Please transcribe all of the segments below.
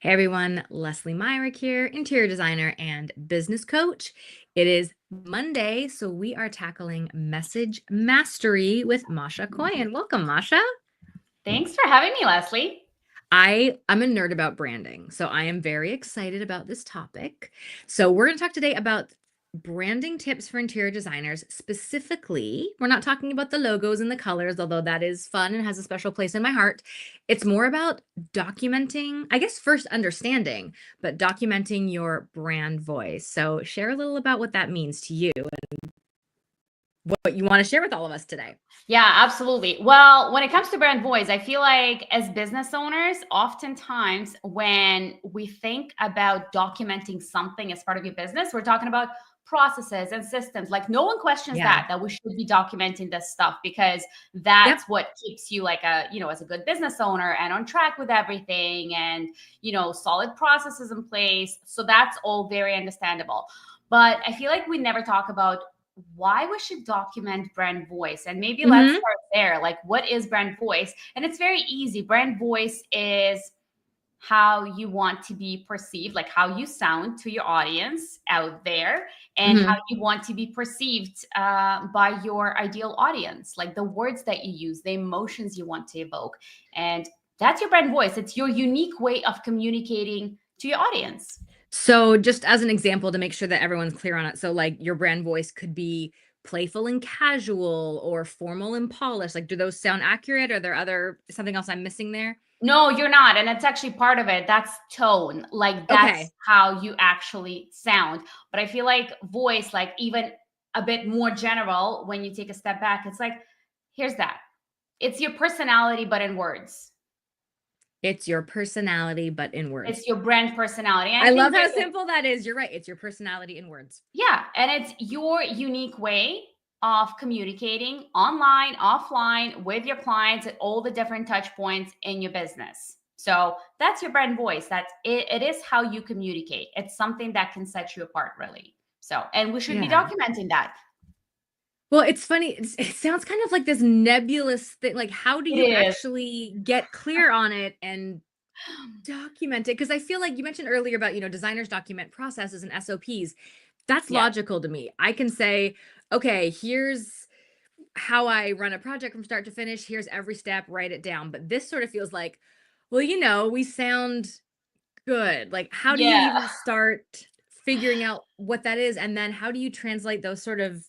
Hey everyone, Lesley Myrick here, interior designer and business coach. It is Monday, so we are tackling message mastery with Masha Koyen. Welcome, Masha. Thanks for having me, Lesley. I'm a nerd about branding, so I am very excited about this topic. So we're going to talk today about branding tips for interior designers. Specifically, we're not talking about the logos and the colors, although that is fun and has a special place in my heart. It's more about documenting, I guess first understanding, but documenting your brand voice. So share a little about what that means to you and what you want to share with all of us today. Yeah, absolutely. Well, when it comes to brand voice, I feel like as business owners, oftentimes when we think about documenting something as part of your business, we're talking about processes and systems. Like no one questions Yeah. that we should be documenting this stuff because Yep. that's what keeps you like as a good business owner and on track with everything and, solid processes in place. So that's all very understandable. But I feel like we never talk about why we should document brand voice. And maybe let's Mm-hmm. start there. Like, what is brand voice? And it's very easy. Brand voice is how you want to be perceived, like how you sound to your audience out there, and how Mm-hmm. you want to be perceived by your ideal audience, like the words that you use, the emotions you want to evoke. And that's your brand voice. It's your unique way of communicating to your audience. So just as an example to make sure that everyone's clear on it. So like your brand voice could be playful and casual or formal and polished. Like do those sound accurate? Are there other something else I'm missing there? No, you're not. And it's actually part of it. That's tone. Like that's Okay. how you actually sound. But I feel like voice, like even a bit more general, when you take a step back, it's like, here's that. It's your personality, but in words. It's your personality, but in words. It's your brand personality. And I I love think how there's a simple that is. You're right. It's your personality in words. Yeah, and it's your unique way of communicating online, offline with your clients at all the different touch points in your business. So that's your brand voice. That's it, it is how you communicate. It's something that can set you apart, really. So, and we should be Yeah. documenting that. Well, it's funny. It sounds kind of like this nebulous thing. Like, how do It you is. actually get clear on it and document it? Because I feel like you mentioned earlier about, designers document processes and SOPs. That's Yeah. logical to me. I can say, okay, here's how I run a project from start to finish. Here's every step, write it down. But this sort of feels like, well, we sound good. Like, how do you Yeah. even start figuring out what that is? And then how do you translate those sort of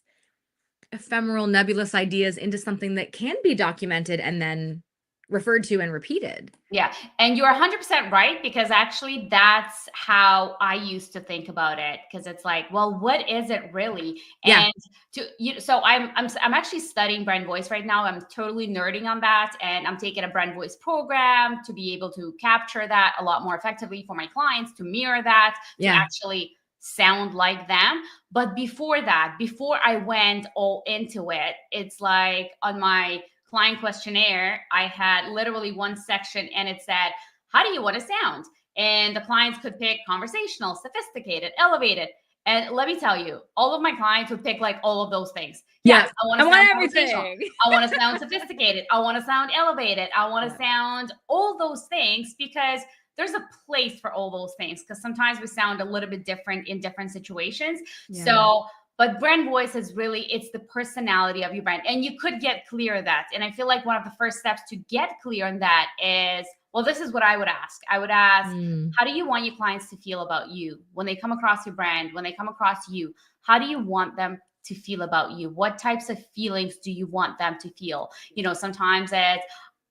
ephemeral, nebulous ideas into something that can be documented and then referred to and repeated? Yeah. And you're 100% right, because actually that's how I used to think about it. Because it's like, well, what is it really? Yeah. And so I'm actually studying brand voice right now. I'm totally nerding on that, and I'm taking a brand voice program to be able to capture that a lot more effectively for my clients, to mirror that, to Yeah. actually sound like them. But before that, before I went all into it, it's like on my client questionnaire, I had literally one section and it said, how do you want to sound? And the clients could pick conversational, sophisticated, elevated. And let me tell you, all of my clients would pick like all of those things. Yes, Yeah. I want I to want sound conversational. everything. I want to sound sophisticated. I want to sound elevated. I want to sound all those things, because there's a place for all those things, because sometimes we sound a little bit different in different situations. Yeah. So but brand voice is really, it's the personality of your brand. And you could get clear of that. And I feel like one of the first steps to get clear on that is, well, this is what I would ask. I would ask, Mm. how do you want your clients to feel about you when they come across your brand, when they come across you? How do you want them to feel about you? What types of feelings do you want them to feel? Sometimes it's,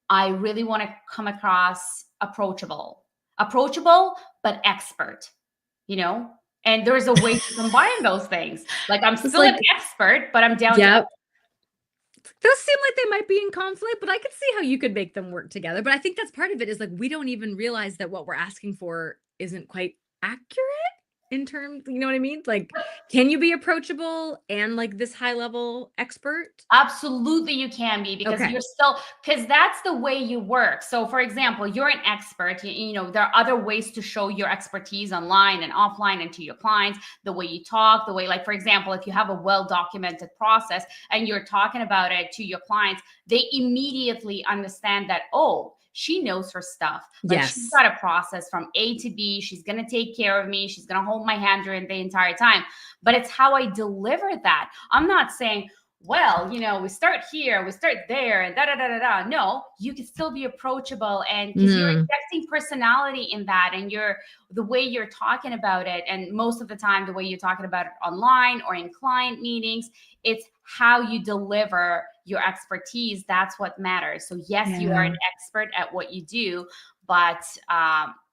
I really want to come across approachable, but expert, you know? And there's a way to combine those things. Like I'm It's still an like, expert, but I'm down to yep. Those seem like they might be in conflict, but I could see how you could make them work together. But I think that's part of it is like we don't even realize that what we're asking for isn't quite accurate in terms, you know what I mean? Like, can you be approachable and like this high level expert? Absolutely, you can be, because Okay. you're still, because that's the way you work. So, for example, you're an expert. There are other ways to show your expertise online and offline and to your clients. The way you talk, the way, like, for example, if you have a well documented process and you're talking about it to your clients, they immediately understand that, oh, she knows her stuff. Like she's Yes. got a process from A to B. She's going to take care of me. She's going to hold my hand during the entire time. But it's how I deliver that. I'm not saying, well, we start here, we start there, and da da da da da. No, you can still be approachable, and because you're Mm. injecting personality in that, and the way you're talking about it, and most of the time the way you're talking about it online or in client meetings, it's how you deliver your expertise. That's what matters. So yes, you are Yeah. an expert at what you do, but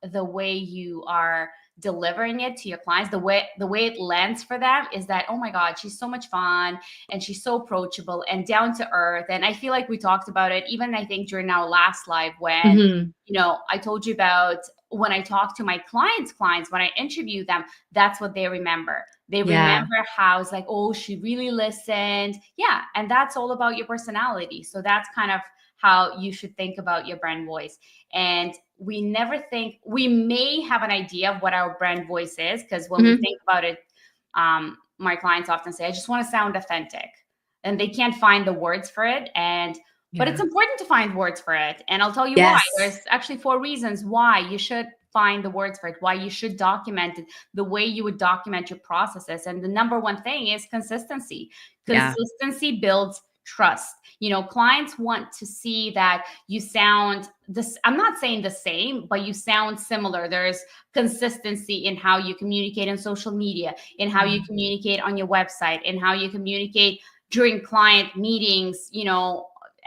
the way you are delivering it to your clients, the way it lands for them is that, oh my God, she's so much fun and she's so approachable and down to earth. And I feel like we talked about it even, I think, during our last live when Mhm. I told you about when I talk to my clients, when I interview them, that's what they remember. They Yeah. remember how it's like, oh, she really listened. Yeah. And that's all about your personality. So that's kind of how you should think about your brand voice. And we never think, we may have an idea of what our brand voice is, because when we Mhm. think about it, my clients often say, I just want to sound authentic. And they can't find the words for it. But it's Yeah. important to find words for it. And I'll tell you why. Yes. There's actually 4 reasons why you should find the words for it, why you should document it the way you would document your processes. And the number one thing is consistency. Yeah. Consistency builds trust. Clients want to see that you sound this. I'm not saying the same, but you sound similar. There's consistency in how you communicate on social media, in how you communicate on your website, in how you communicate during client meetings,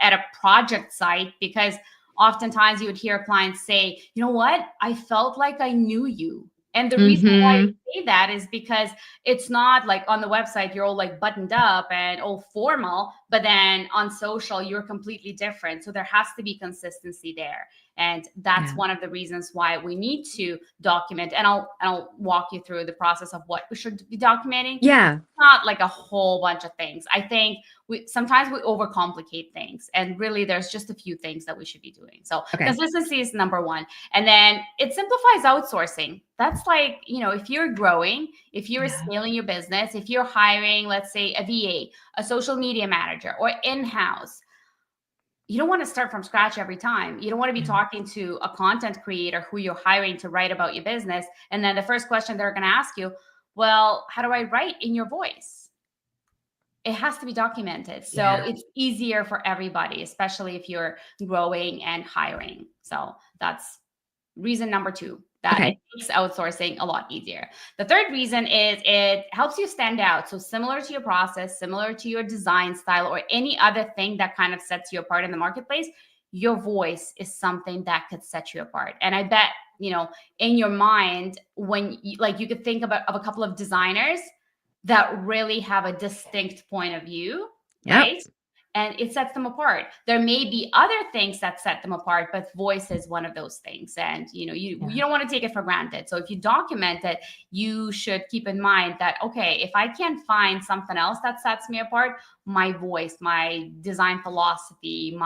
at a project site, because oftentimes you would hear clients say, you know what, I felt like I knew you. And the reason why Mhm. I say that is because it's not like on the website, you're all like buttoned up and all formal, but then on social, you're completely different. So there has to be consistency there. And that's Yeah. one of the reasons why we need to document. And I'll walk you through the process of what we should be documenting. Yeah. Not like a whole bunch of things. I think sometimes we overcomplicate things, and really there's just a few things that we should be doing. So Okay. consistency is number one. And then it simplifies outsourcing. That's like, if you're growing, if you're Yeah. scaling your business, if you're hiring, let's say a VA, a social media manager, or in-house, you don't want to start from scratch every time. You don't want to be Yeah. talking to a content creator who you're hiring to write about your business. And then the first question they're going to ask you, well, how do I write in your voice? It has to be documented. So Yeah. it's easier for everybody, especially if you're growing and hiring. So that's reason number 2, that it Okay. makes outsourcing a lot easier. The third reason is it helps you stand out. So similar to your process, similar to your design style, or any other thing that kind of sets you apart in the marketplace, your voice is something that could set you apart. And I bet, in your mind, when you could think of a couple of designers that really have a distinct point of view, Yep. right? And it sets them apart. There may be other things that set them apart, but voice is one of those things. And you Yeah. don't want to take it for granted. So if you document it, you should keep in mind that, okay, if I can't find something else that sets me apart, my voice, my design philosophy,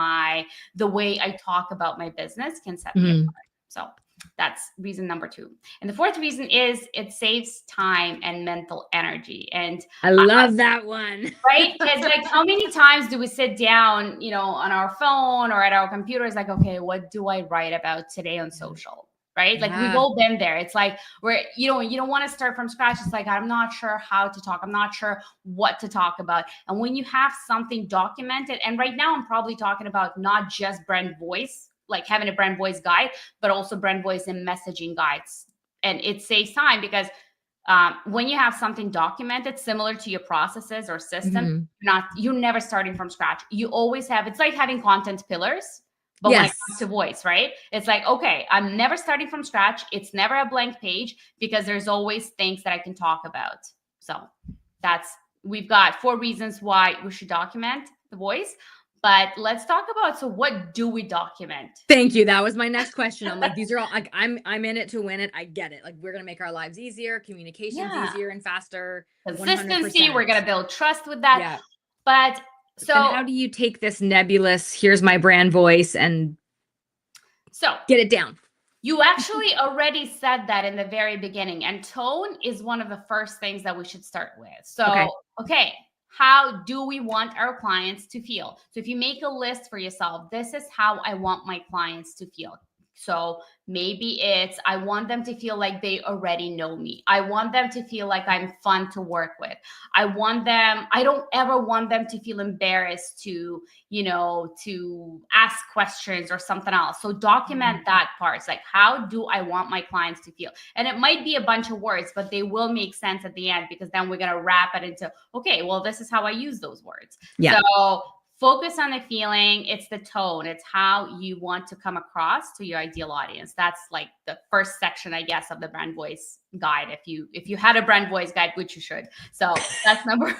the way I talk about my business can set me Mhm. apart. So that's reason number 2. And the fourth reason is it saves time and mental energy. And I love that one. right, because like how many times do we sit down, on our phone or at our computer? It's like, okay, what do I write about today on social? Right? Like we've Yeah. all been there. It's like where you don't want to start from scratch. It's like, I'm not sure how to talk. I'm not sure what to talk about. And when you have something documented, and right now I'm probably talking about not just brand voice, like having a brand voice guide, but also brand voice and messaging guides. And it saves time because when you have something documented similar to your processes or system, Mhm. you're never starting from scratch. You always have, it's like having content pillars, but when it comes Yes. to voice, right? It's like, okay, I'm never starting from scratch. It's never a blank page because there's always things that I can talk about. So we've got 4 reasons why we should document the voice. But let's talk about, so what do we document? Thank you. That was my next question. I'm like, these are all like, I'm in it to win it. I get it. Like, we're gonna make our lives easier, communications Yeah. easier and faster. Consistency, we're 100%. going to build trust with that. Yeah. But Then so how do you take this nebulous, here's my brand voice, and so get it down? you actually already said that in the very beginning, and tone is one of the first things that we should start with. So, Okay. okay, how do we want our clients to feel? So if you make a list for yourself, this is how I want my clients to feel. So maybe it's, I want them to feel like they already know me. I want them to feel like I'm fun to work with. I don't ever want them to feel embarrassed to, to ask questions or something else. So document that part. It's like, how do I want my clients to feel? And it might be a bunch of words, but they will make sense at the end, because then we're going to wrap it into, okay, well, this is how I use those words. Yeah. So focus on the feeling. It's the tone. It's how you want to come across to your ideal audience. That's like the first section, I guess, of the brand voice guide. If you had a brand voice guide, which you should. So that's number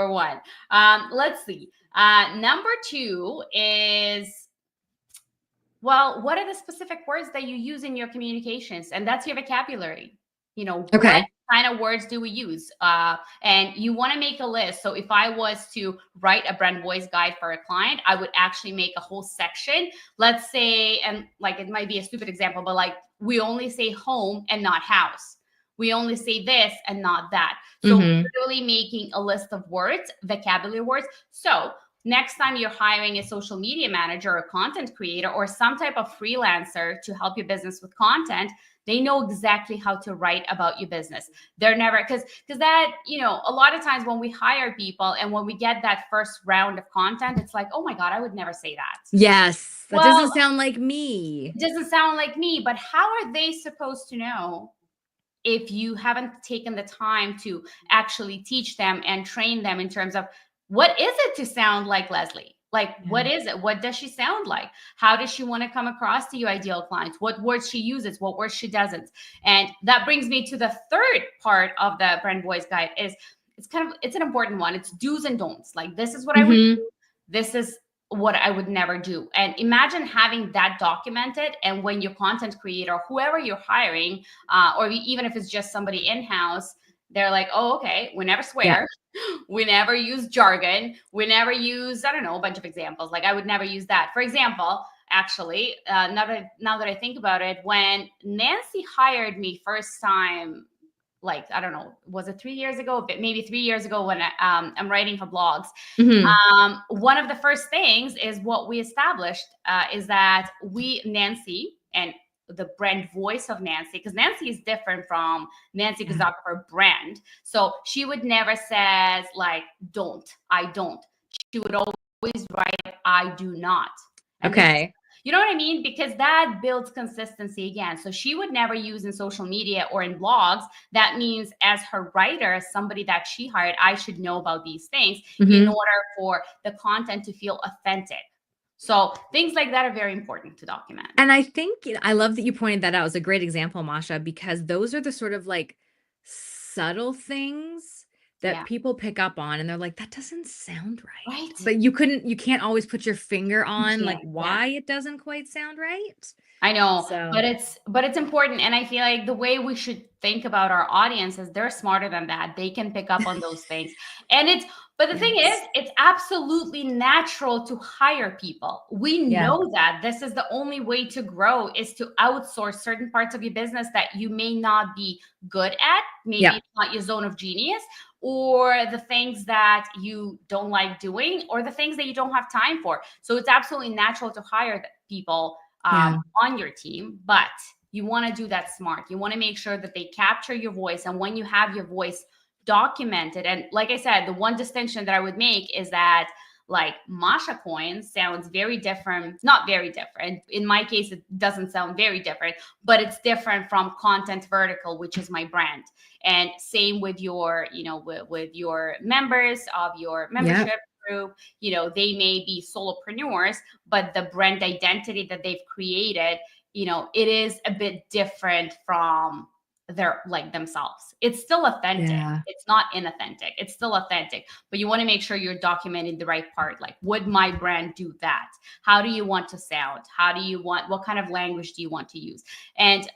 one. Let's see. Number two is, well, what are the specific words that you use in your communications? And that's your vocabulary. Okay. What kind of words do we use? And you want to make a list. So if I was to write a brand voice guide for a client, I would actually make a whole section. Let's say, and like, it might be a stupid example, but like, we only say home and not house. We only say this and not that. So literally making a list of words, vocabulary words. So next time you're hiring a social media manager or content creator or some type of freelancer to help your business with content, they know exactly how to write about your business. They're never, because that, a lot of times when we hire people and when we get that first round of content, it's like, oh my God, I would never say that. Yes. That Well, doesn't sound like me. It doesn't sound like me, but how are they supposed to know if you haven't taken the time to actually teach them and train them in terms of what is it to sound like Lesley? Like, what is it? What does she sound like? How does she want to come across to your ideal clients? What words she uses, what words she doesn't. And that brings me to the third part of the brand voice guide is it's an important one. It's do's and don'ts. Like, this is what I would do. This is what I would never do. And imagine having that documented. And when your content creator, whoever you're hiring, or even if it's just somebody in-house, they're like, oh, okay, we never swear. We never use jargon. We never use, I don't know, a bunch of examples. Like, I would never use that. For example, actually, now that I think about it, when Nancy hired me first time, like, I don't know, was it 3 years ago? But maybe 3 years ago when I'm writing her blogs. One of the first things is what we established is that Nancy, and the brand voice of Nancy, because Nancy is different from Nancy Gazakova brand. So she would never says like, I don't. She would always write, I do not. And okay. You know what I mean? Because that builds consistency again. So she would never use in social media or in blogs. That means as her writer, as somebody that she hired, I should know about these things in order for the content to feel authentic. So things like that are very important to document. And I think I love that you pointed that out. It's a great example, Masha, because those are the sort of like subtle things that people pick up on, and they're like, that doesn't sound right. Right. But you can't always put your finger on like why it doesn't quite sound right. I know, So. but it's important. And I feel like the way we should think about our audience is they're smarter than that. They can pick up on those things. But the thing is, it's absolutely natural to hire people. We know that this is the only way to grow, is to outsource certain parts of your business that you may not be good at. Maybe it's not your zone of genius, or the things that you don't like doing, or the things that you don't have time for. So it's absolutely natural to hire people on your team, but you want to do that smart. You want to make sure that they capture your voice. And when you have your voice documented, and like I said, the one distinction that I would make is that, like, Masha Koyen sounds very different, not very different. In my case, it doesn't sound very different, but it's different from Content Vertical, which is my brand. And same with your, with your members of your membership group, they may be solopreneurs, but the brand identity that they've created, it is a bit different from their, like, themselves. It's still authentic. It's not inauthentic. It's still authentic, but you want to make sure you're documenting the right part. Like, would my brand do that? How do you want to sound? What kind of language do you want to use? And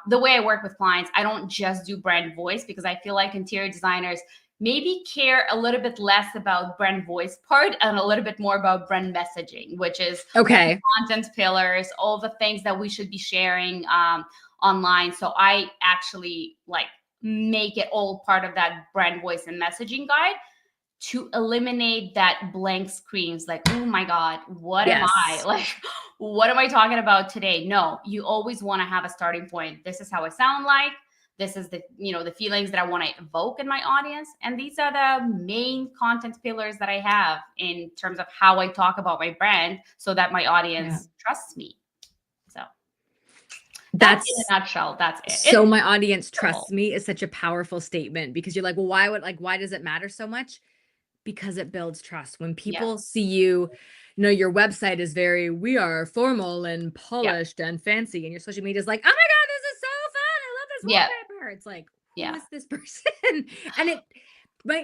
the way I work with clients, I don't just do brand voice, because I feel like interior designers maybe care a little bit less about brand voice part and a little bit more about brand messaging, which is content pillars, all the things that we should be sharing online. So I actually like make it all part of that brand voice and messaging guide to eliminate that blank screens, like, oh my God, what am I Yes. like? What am I talking about today? No, you always want to have a starting point. This is how I sound like. This is the, the feelings that I want to evoke in my audience. And these are the main content pillars that I have in terms of how I talk about my brand so that my Yeah. audience trusts me. So that's in That's a nutshell. That's it. so It's my audience simple. trusts me is such a powerful statement because you're like, well, why does it matter so much? Because it builds trust. When Yeah. people see you, your website is we are formal and Yeah. polished and fancy, and your social media is like, oh my God, this is so fun. I love this Yeah. wallpaper. It's like, who Yeah. is this person? And it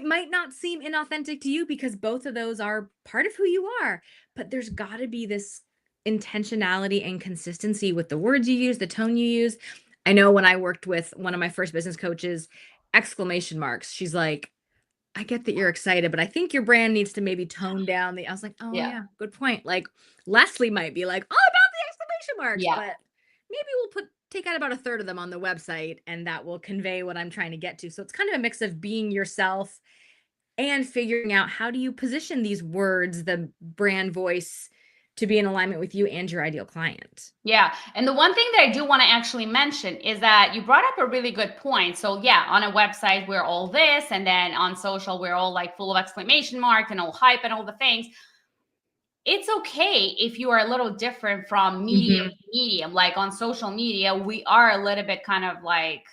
might not seem inauthentic to you because both of those are part of who you are. But there's got to be this intentionality and consistency with the words you use, the tone you use. I know when I worked with one of my first business coaches, exclamation marks. She's like, I get that you're excited, but I think your brand needs to maybe tone down I was like, oh Yeah. yeah, good point. Like Lesley might be like, all about the exclamation marks, Yeah. but maybe we'll take out about a third of them on the website and that will convey what I'm trying to get to. So it's kind of a mix of being yourself and figuring out how do you position these words, the brand voice, to be in alignment with you and your ideal client. Yeah. And the one thing that I do want to actually mention is that you brought up a really good point. So, yeah, on a website, we're all this. And then on social, we're all like full of exclamation mark and all hype and all the things. It's okay if you are a little different from medium Mm-hmm. to medium. Like on social media, we are a little bit kind of like,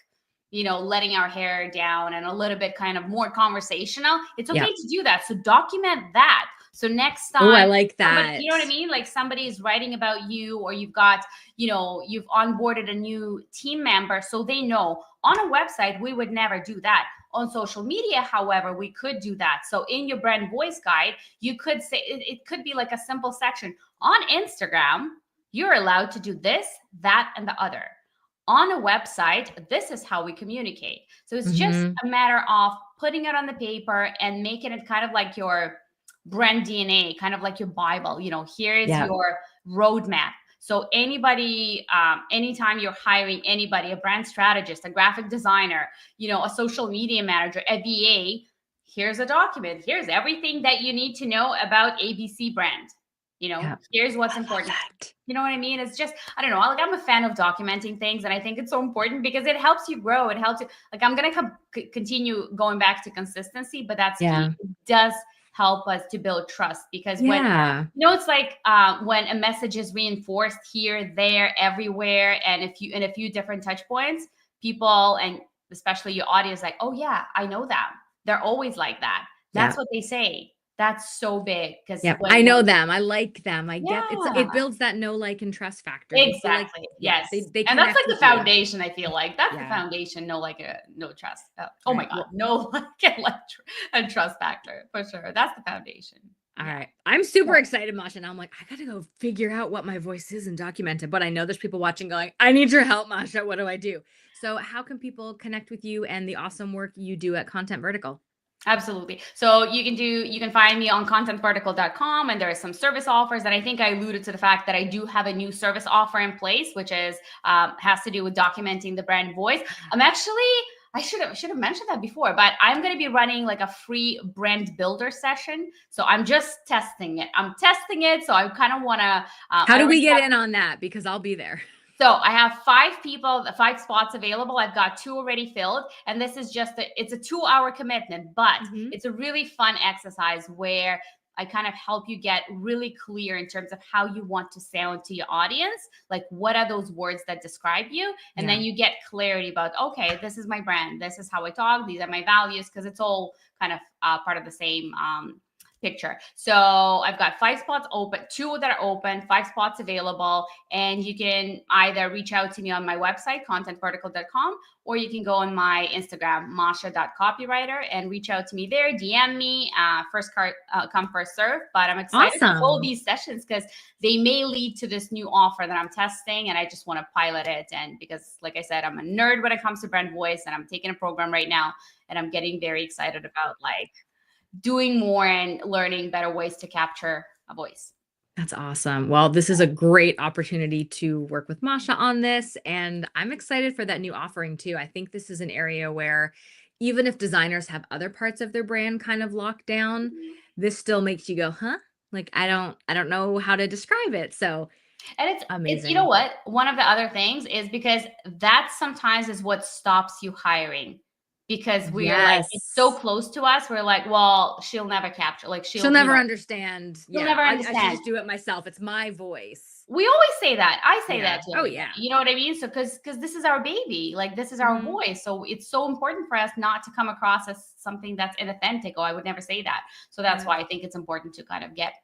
letting our hair down and a little bit kind of more conversational. It's okay Yeah. to do that. So document that. So next Oh, I time like somebody, that. you know what I mean? Like somebody is writing about you, or you've got, you've onboarded a new team member. So they know on a website, we would never do that. On social media, however, we could do that. So in your brand voice guide, you could say it could be like a simple section. On Instagram, you're allowed to do this, that, and the other. On a website, this is how we communicate. So it's just Mm-hmm. a matter of putting it on the paper and making it kind of like your brand DNA, kind of like your Bible. Here is Yeah. your roadmap. So anybody, anytime you're hiring anybody, a brand strategist, a graphic designer, a social media manager, a VA, here's a document. Here's everything that you need to know about ABC brand. Yeah. Here's what's I love important. that. You know what I mean? It's just, I don't know. Like, I'm a fan of documenting things, and I think it's so important because it helps you grow. It helps you. Like, I'm gonna continue going back to consistency, but that's key. Yeah. It does help us to build trust because when Yeah. it's like when a message is reinforced here, there, everywhere, and if you in a few different touch points, people and especially your audience, like, oh yeah, I know them. They're always like that. That's Yeah. what they say. That's so big because Yep, I when know them, I like them, I get it yeah. builds that know, like, and trust factor. They feel like Exactly. yeah, Yes. they And that's connect like the with you. foundation, I feel like. That's the Yeah, foundation. No, like no trust. Oh my right, God. well No, like and trust factor for sure. That's the foundation. Yeah. alright. I'm Yeah. super excited, Masha, and I'm like, "I gotta go figure out what my voice is and document it," but I know there's people watching going, "I need your help, Masha, what do I do?" So, how can people connect with you and the awesome work you do at Content Vertical? Absolutely. So you can find me on contentvertical.com, and there are some service offers that I think I alluded to the fact that I do have a new service offer in place, which is has to do with documenting the brand voice. I'm actually I should have mentioned that before, but I'm going to be running like a free brand builder session. So I'm just testing it. I'm testing it. So I kind of want to, How I do we already get have in on that? Because I'll be there. so I have 5 people, 5 spots available. I've got 2 already filled. And this is it's a 2-hour commitment, but Mhm. it's a really fun exercise where I kind of help you get really clear in terms of how you want to sound to your audience. Like, what are those words that describe you? And Yeah. then you get clarity about, okay, this is my brand. This is how I talk. These are my values, because it's all kind of part of the same picture. So I've got 5 spots open, 2 that are open, 5 spots available. And you can either reach out to me on my website, contentvertical.com, or you can go on my Instagram, masha.copywriter, and reach out to me there, DM me, first come, first serve. But I'm excited to hold Awesome. these sessions because they may lead to this new offer that I'm testing, and I just want to pilot it. And because, like I said, I'm a nerd when it comes to brand voice, and I'm taking a program right now, and I'm getting very excited about like doing more and learning better ways to capture a voice. That's awesome. Well, this is a great opportunity to work with Masha on this, and I'm excited for that new offering too. I think this is an area where even if designers have other parts of their brand kind of locked down, Mhm. this still makes you go, "Huh?" Like, I don't know how to describe it, so And it's you know amazing. what? One of the other things is because that sometimes is what stops you hiring. Because we are like, it's so Yes. close to us, we're like, well, she'll never capture, like She'll she'll, never understand. she'll Yeah, never I should understand. just do it myself. It's my voice. We always say that. I say Yeah. that to Oh, everybody. yeah. You know what I mean? So because this is our baby, like this is our Mhm. voice. So it's so important for us not to come across as something that's inauthentic. Oh, I would never say that. So that's Yeah. why I think it's important to kind of get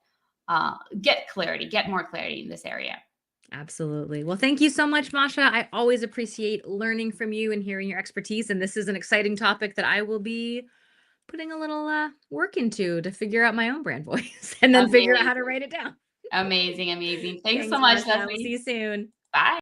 clarity, get more clarity in this area. Absolutely. Well, thank you so much, Masha. I always appreciate learning from you and hearing your expertise, and this is an exciting topic that I will be putting a little, work into to figure out my own brand voice and then figure out how to Amazing. write it down. Amazing, amazing. Thanks so Thanks, much, Masha. We'll see Lesley. you soon. Bye.